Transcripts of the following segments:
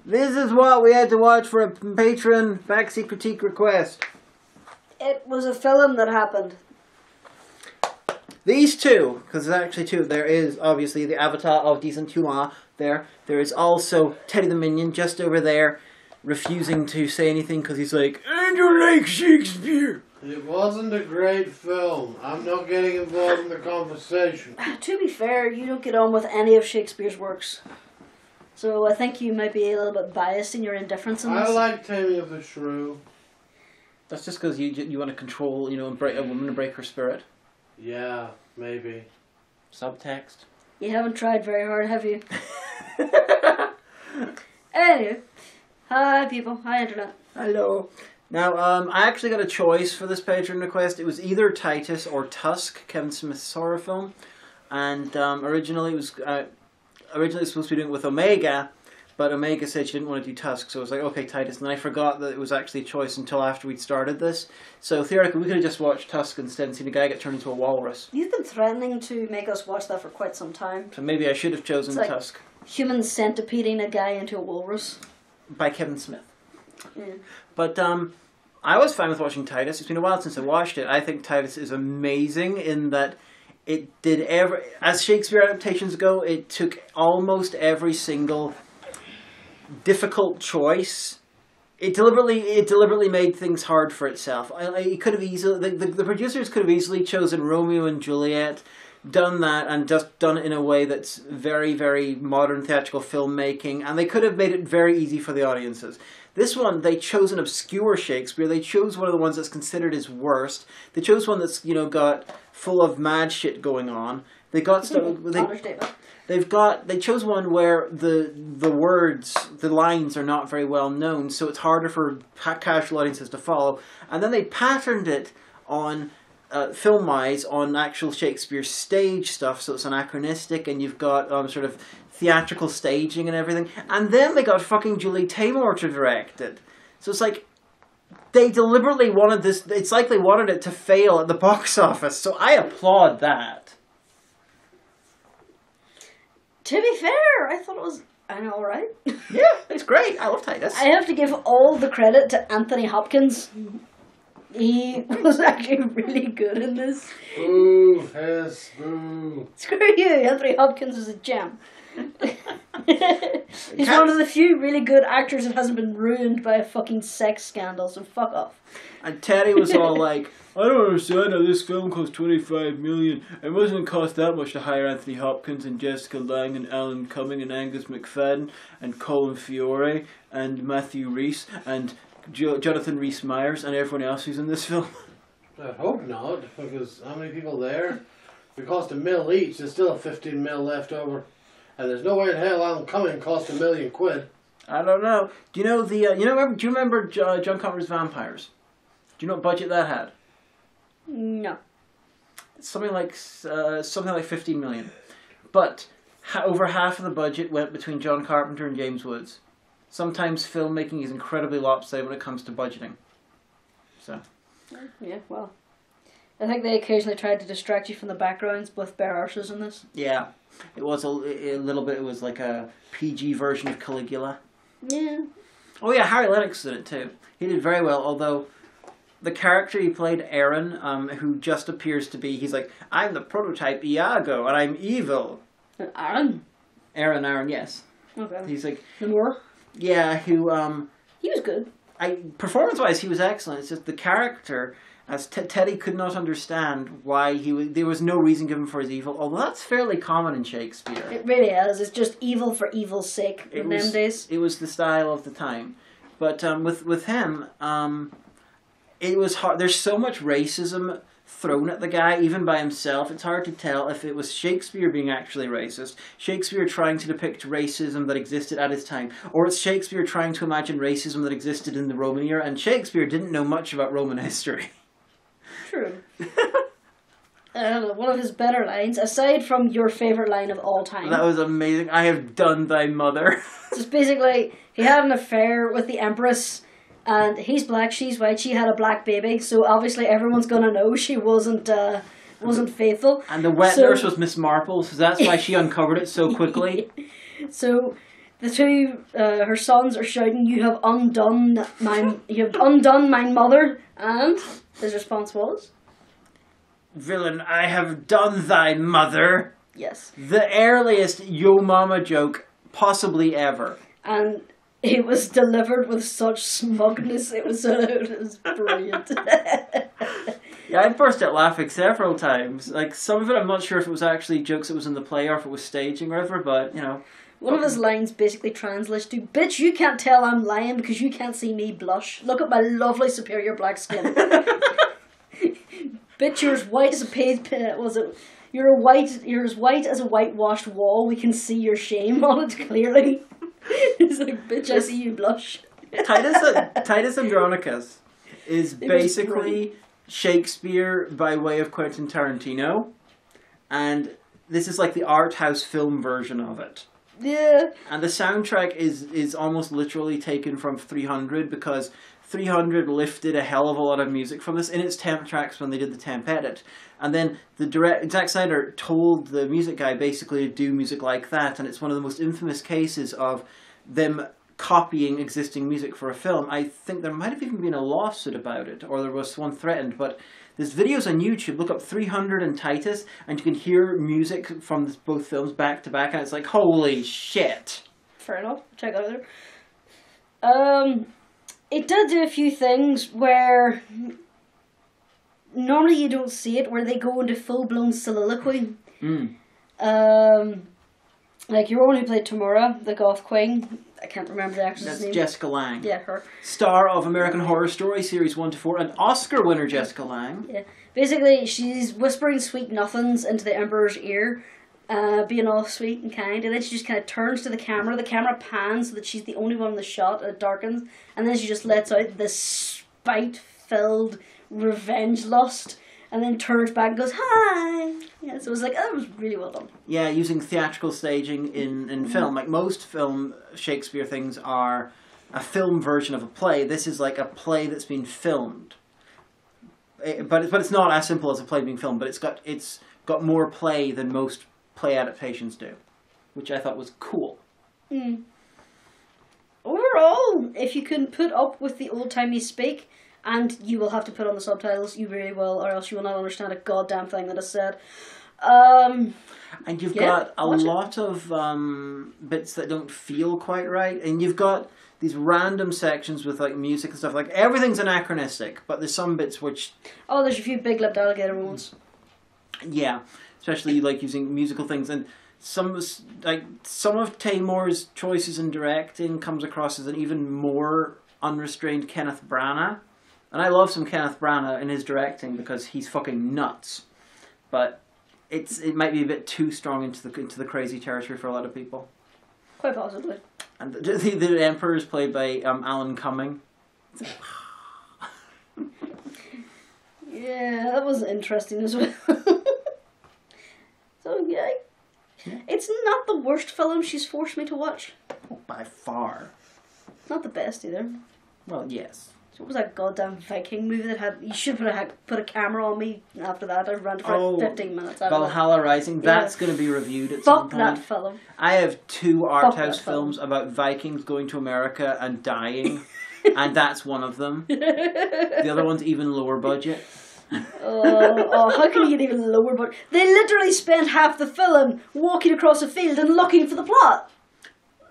This is what we had to watch for a Patron Backseat critique request. It was a film that happened. These two, because there's actually two. There is obviously the avatar of decent humour there. There is also Teddy the Minion just over there, refusing to say anything because he's like, and you like Shakespeare. It wasn't a great film. I'm not getting involved in the conversation. To be fair, you don't get on with any of Shakespeare's works. So I think you might be a little bit biased in your indifference in this. I like Taming of the Shrew. That's just because you want to control, and break a woman and break her spirit. Yeah, maybe. Subtext. You haven't tried very hard, have you? Anyway. Hi, people. Hi, Internet. Hello. Now, I actually got a choice for this Patreon request. It was either Titus or Tusk, Kevin Smith's horror film. And originally it was supposed to be doing it with Omega, but Omega said she didn't want to do Tusk, so I was like, okay, Titus. And then I forgot that it was actually a choice until after we'd started this. So theoretically, we could have just watched Tusk instead and seen a guy get turned into a walrus. You've been threatening to make us watch that for quite some time. So maybe I should have chosen like Tusk. Human centipeding a guy into a walrus. By Kevin Smith. Yeah. But I was fine with watching Titus. It's been a while since I watched it. I think Titus is amazing in that it did as Shakespeare adaptations go, it took almost every single difficult choice. It deliberately made things hard for itself. It could have easily the producers could have easily chosen Romeo and Juliet, done that, and just done it in a way that's very, very modern theatrical filmmaking, and they could have made it very easy for the audiences. This one, they chose an obscure Shakespeare. They chose one of the ones that's considered his worst. They chose one that's got full of mad shit going on. They got stuff. They chose one where the words, the lines are not very well known, so it's harder for casual audiences to follow. And then they patterned it on film-wise on actual Shakespeare stage stuff, so it's anachronistic, and you've got sort of theatrical staging and everything. And then they got fucking Julie Taymor to direct it. So it's like they deliberately wanted this. It's like they wanted it to fail at the box office. So I applaud that. To be fair, I thought it was alright. Yeah, it's great. I love Titus. I have to give all the credit to Anthony Hopkins. He was actually really good in this. Boo, yes, boo. Screw you, Anthony Hopkins is a gem. He's one of the few really good actors that hasn't been ruined by a fucking sex scandal, so fuck off. And Teddy was all like, I don't understand how this film cost $25 million. It wasn't cost that much to hire Anthony Hopkins and Jessica Lange and Alan Cumming and Angus McFadden and Colin Fiore and Matthew Rhys and Jonathan Rhys-Meyers and everyone else who's in this film. I hope not, because how many people there? If it cost $1 million each, there's still $15 million left over. And there's no way in hell Alan Cumming cost $1 million. I don't know. Do you know do you remember John Carpenter's Vampires? Do you know what budget that had? No. Something like $15 million. But over half of the budget went between John Carpenter and James Woods. Sometimes filmmaking is incredibly lopsided when it comes to budgeting. So. Yeah, well. I think they occasionally tried to distract you from the backgrounds with bare arses in this. Yeah. It was a little bit, it was like a PG version of Caligula. Yeah. Oh yeah, Harry Lennox did it too. He did very well, although the character he played, Aaron, who just appears to be, he's like, I'm the prototype Iago, and I'm evil. Aaron? Aaron, yes. Okay. He's like... The Moor? Yeah, who... He was good. Performance-wise, he was excellent. It's just the character, as Teddy could not understand why there was no reason given for his evil, although that's fairly common in Shakespeare. It really is. It's just evil for evil's sake in them days. It was the style of the time. But with him, it was hard. There's so much racism thrown at the guy, even by himself. It's hard to tell if it was Shakespeare being actually racist, Shakespeare trying to depict racism that existed at his time, or it's Shakespeare trying to imagine racism that existed in the Roman era, and Shakespeare didn't know much about Roman history. True. One of his better lines, aside from your favourite line of all time. That was amazing. I have done thy mother. Just basically, he had an affair with the Empress, and he's black, she's white, she had a black baby, so obviously everyone's gonna know she wasn't faithful. And the wet nurse was Miss Marple, so that's why she uncovered it so quickly. So the two, her sons are shouting, you have undone my mother, and his response was, "Villain, I have done thy mother." yes. The earliest Yo Mama joke possibly ever. And it was delivered with such smugness, it was brilliant. Yeah, I burst out laughing several times. Like, some of it I'm not sure if it was actually jokes that was in the play or if it was staging or whatever, but, you know. One of his lines basically translates to, bitch, you can't tell I'm lying because you can't see me blush. Look at my lovely superior black skin. Bitch, you're as white as a You're as white as a whitewashed wall. We can see your shame on it clearly. He's like, bitch, I see you blush. Titus Andronicus is basically Shakespeare by way of Quentin Tarantino, and this is like the art house film version of it. Yeah. And the soundtrack is almost literally taken from 300, because 300 lifted a hell of a lot of music from this in its temp tracks when they did the temp edit. And then Zack Snyder told the music guy basically to do music like that, and it's one of the most infamous cases of them copying existing music for a film. I think there might have even been a lawsuit about it, or there was one threatened, but there's videos on YouTube. Look up 300 and Titus, and you can hear music from both films back to back, and it's like, holy shit. Fair enough. Check out there. It did do a few things where normally you don't see it, where they go into full-blown soliloquy. Like your one who played Tamura, the goth queen. I can't remember the actress's name. That's Jessica Lange. Yeah, her. Star of American Horror Story Series 1 to 4, and Oscar winner Jessica Lange. Yeah. Basically, she's whispering sweet nothings into the Emperor's ear, being all sweet and kind, and then she just kind of turns to the camera pans so that she's the only one in the shot, and it darkens, and then she just lets out this spite-filled revenge lust, and then turns back and goes, hi! Yeah, so it was like, that was really well done. Yeah, using theatrical staging in film. Like most film Shakespeare things are a film version of a play. This is like a play that's been filmed. But it's not as simple as a play being filmed, but it's got more play than most play adaptations do, which I thought was cool. Overall, if you can put up with the old-timey speak, and you will have to put on the subtitles, you really will, or else you will not understand a goddamn thing that is said. And you've got a lot of bits that don't feel quite right, and you've got these random sections with like music and stuff. Like everything's anachronistic, but there's some bits which... Oh, there's a few big-lipped alligator ones. Yeah, especially like using musical things, and some of Taymors' choices in directing comes across as an even more unrestrained Kenneth Branagh. And I love some Kenneth Branagh in his directing because he's fucking nuts. But it might be a bit too strong into the crazy territory for a lot of people. Quite possibly. And the Emperor is played by Alan Cumming. Yeah, that was interesting as well. So yeah, it's not the worst film she's forced me to watch. By far. Not the best either. Well, yes. So what was that goddamn Viking movie that had... You should put a camera on me after that. I ran for 15 minutes. Valhalla Rising. That's going to be reviewed at some point. Fuck that film. I have 2 art house films about Vikings going to America and dying. And that's one of them. The other one's even lower budget. How can you get even lower budget? They literally spent half the film walking across a field and looking for the plot.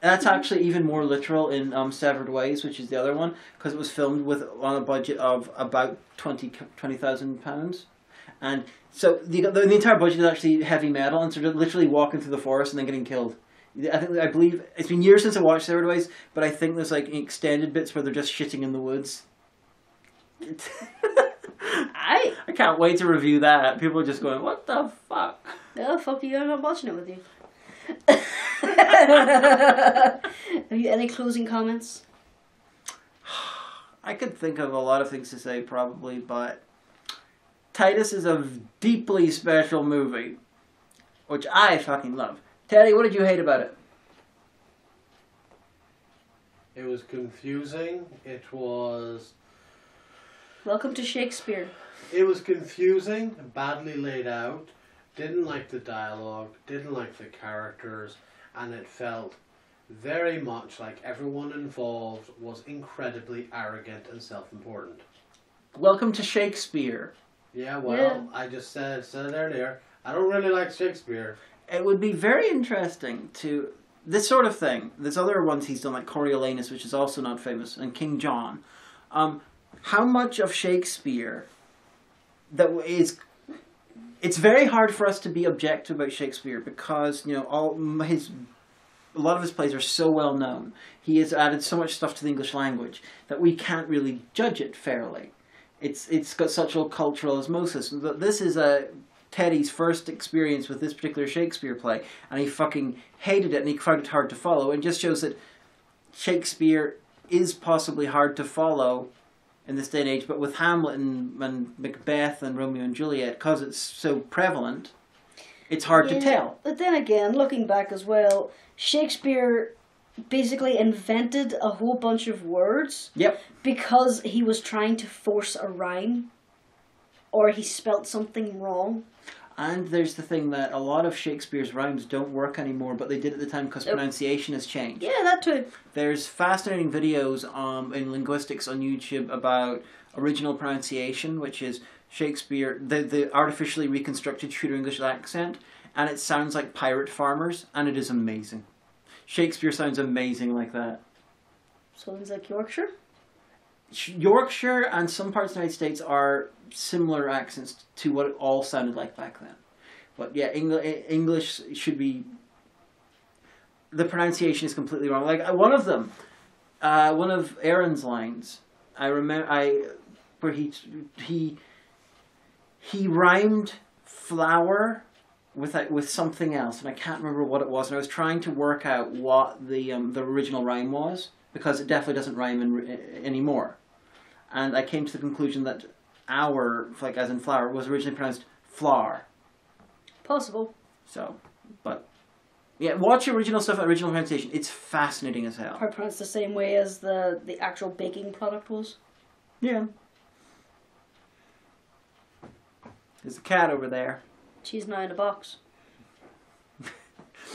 That's actually even more literal in Severed Ways, which is the other one, because it was filmed on a budget of about £20,000, and so the entire budget is actually heavy metal, and so they're literally walking through the forest and then getting killed. I believe it's been years since I watched Severed Ways, but I think there's like extended bits where they're just shitting in the woods. I can't wait to review that. People are just going, "What the fuck?" Oh fuck you! I'm not watching it with you. Have you any closing comments? I could think of a lot of things to say probably, but Titus is a deeply special movie, which I fucking love. Teddy, what did you hate about it? It was confusing. It was... Welcome to Shakespeare. It was confusing, badly laid out. Didn't like the dialogue, didn't like the characters, and it felt very much like everyone involved was incredibly arrogant and self-important. Welcome to Shakespeare. Yeah, well, Yeah. I just said it earlier. I don't really like Shakespeare. It would be very interesting to... This sort of thing. There's other ones he's done, like Coriolanus, which is also not famous, and King John. How much of Shakespeare that is... It's very hard for us to be objective about Shakespeare because, you know, a lot of his plays are so well known. He has added so much stuff to the English language that we can't really judge it fairly. It's got such a cultural osmosis. This is Teddy's first experience with this particular Shakespeare play, and he fucking hated it, and he found it hard to follow. And just shows that Shakespeare is possibly hard to follow in this day and age, but with Hamlet and Macbeth and Romeo and Juliet, because it's so prevalent, it's hard to tell. But then again, looking back as well, Shakespeare basically invented a whole bunch of words. Yep. Because he was trying to force a rhyme, or he spelt something wrong. And there's the thing that a lot of Shakespeare's rhymes don't work anymore, but they did at the time because pronunciation has changed. Yeah, that too. There's fascinating videos in linguistics on YouTube about original pronunciation, which is Shakespeare, the artificially reconstructed true English accent, and it sounds like pirate farmers, and it is amazing. Shakespeare sounds amazing like that. Sounds like Yorkshire? Yorkshire and some parts of the United States are similar accents to what it all sounded like back then. But yeah, English should be... The pronunciation is completely wrong. Like one of them, one of Aaron's lines, I remember, where he rhymed flower with something else, and I can't remember what it was. And I was trying to work out what the original rhyme was, because it definitely doesn't rhyme anymore. And I came to the conclusion that our, like as in flower, was originally pronounced flour. Possible. So, but yeah, watch original stuff, original pronunciation. It's fascinating as hell. Probably pronounced the same way as the actual baking product was. Yeah. There's a cat over there. She's now in a box.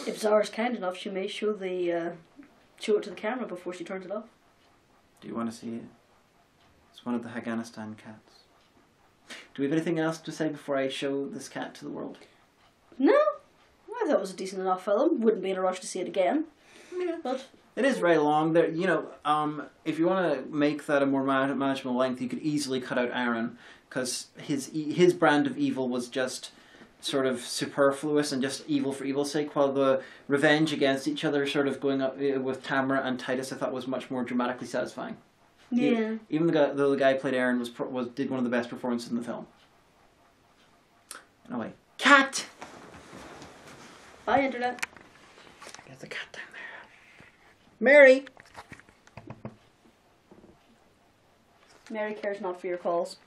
If Zara's kind enough, she may show it to the camera before she turns it off. Do you want to see it? It's one of the Afghanistan cats. Do we have anything else to say before I show this cat to the world? No, I thought it was a decent enough film. Wouldn't be in a rush to see it again. Yeah, but it is very long. There, you know, if you want to make that a more manageable length, you could easily cut out Aaron, because his brand of evil was just sort of superfluous and just evil for evil's sake, while the revenge against each other sort of going up with Tamara and Titus I thought was much more dramatically satisfying. Yeah. Even the guy who played Aaron did one of the best performances in the film. Anyway, cat! Bye, Internet. There's a cat down there. Mary! Mary cares not for your calls.